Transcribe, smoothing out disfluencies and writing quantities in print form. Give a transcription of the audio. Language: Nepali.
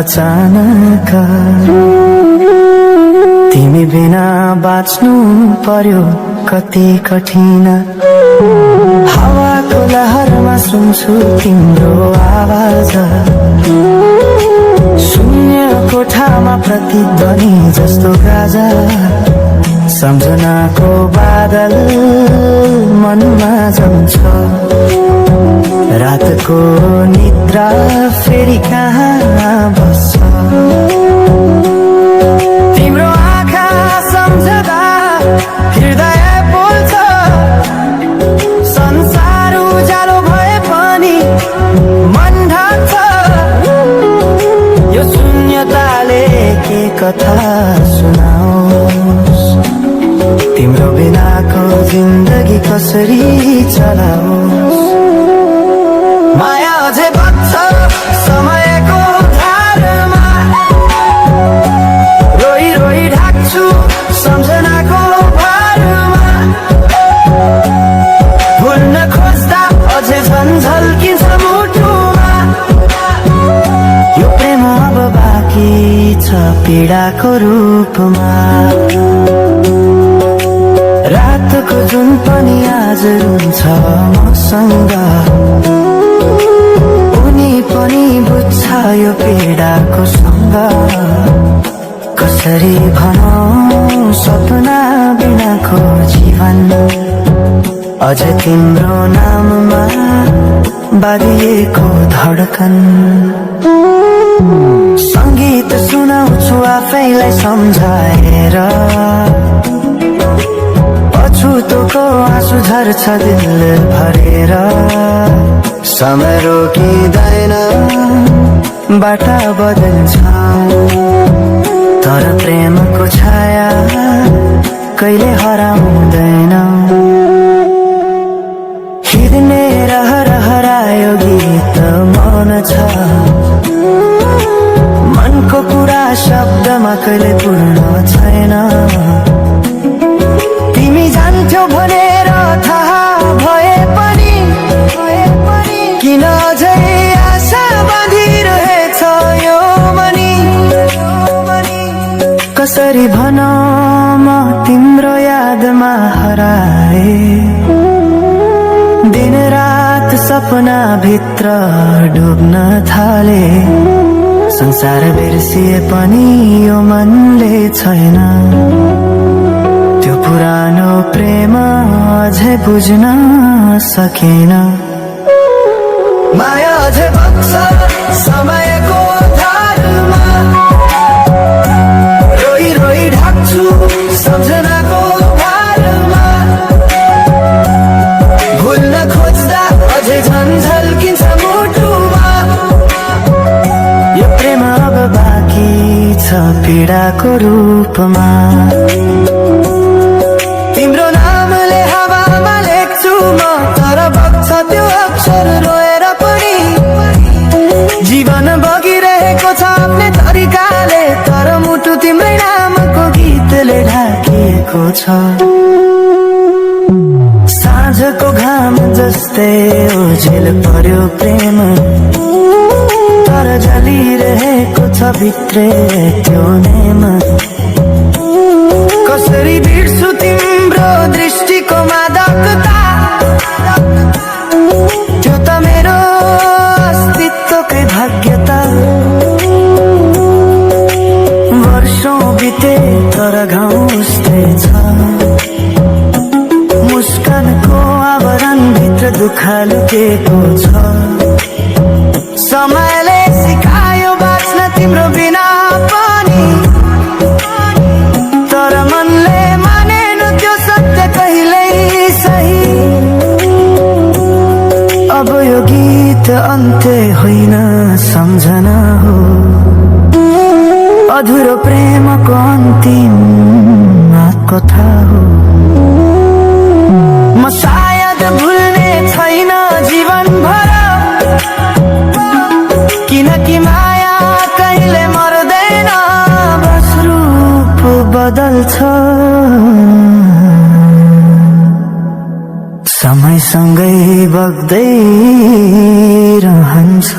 अचानक तिमी बिना बाँच्नु पर्यो कति कठिन हावाको लहरमा सुन्छु तिम्रो आवाज शून्य कोठामा प्रतिध्वनि जस्तो गाजा सम्झनाको बादल मनमा जम्छ रातको निद्रा फेरि कहाँ बस्छ तिम्रो आँखा सम्झदा हृदय बोल्छ संसार उज्यालो भए पनि मन ढाक्छ यो शून्यताले के कथा सुनाओस् तिम्रो बिनाको जिन्दगी कसरी चलाओस् माया अझै बग्छ समयको धारमा रोई रोई ढाक्छु सम्झनाको भारमा भुल्न खोज्दा अझै झन् झल्किन्छ मुटुमा यो प्रेम अब बाँकी छ पीडाको रूपमा रातको जुन पनि आज रुन्छ मसँग उनी पनि बुझ्छ यो पीडाको सँग कसरी भनौं सपना बिनाको जीवन अझ तिम्रो नाममा बाँधिएको धडकन संगीत सुनाउँछु आफैलाई सम्झाएर पछुतोको आँसु झर्छ दिल भरेर समय रोकिँदैन बाटा बदल्छ तर प्रेमको छाया कहिले हराउँदैन हिँड्ने रहरायो गीत मन छ मनको कुरा शब्दमा कहिले पूर्ण छैन तिमी जान्थ्यौ भनेर थाहा भए पनि किन अझै आशा बाँधिरहेछ यो मनी कसरी भनौं म तिम्रो यादमा हराए दिन रात सपना भित्र डुब्न थाले संसार बिर्सिए पनि यो मनले छैन त्यो पुरानो प्रेम अझै बुझ्न सकेन माया अझै बग्छ समयको धारमा रोई रोई ढाक्छु सम्झनाको भारमा भुल्न खोज्दा अझै झन् झल्किन्छ मुटुमा यो प्रेम अब बाँकी छ पीडाको रूपमा तिम्रो नामले हावामा लेख्छु म तर बग्छ त्यो अक्षर रोएर पनि जीवन बगिरहेको छ आफ्नै तरिकाले तर मुटु तिम्रै नामको गीतले ढाकिएको छ साँझको घाम जस्तै ओझेल पर्यो प्रेम तर जलिरहेको छ भित्रै त्यो नेम कसरी बिर्सु तिम्रो दृष्टिको मादकता त्यो त मेरो अस्तित्वकै भाग्यता वर्षौं बिते तर घाउ उस्तै छ मुस्कानको आवरण भित्र दुःख लुकेको छ समयले सिकायो बाँच्न तिम्रो बिना पनि तर मनले मानेन त्यो सत्य कहिल्यै सही अब यो गीत अन्त्य होइन सम्झना हो अधुरो प्रेमको अन्तिम कथा हो म सायद भुल्ने छैन जीवन भर किनकि माया कहिले मर्दैन बस रूप बदल्छ समयसँगै बग्दै रहन्छ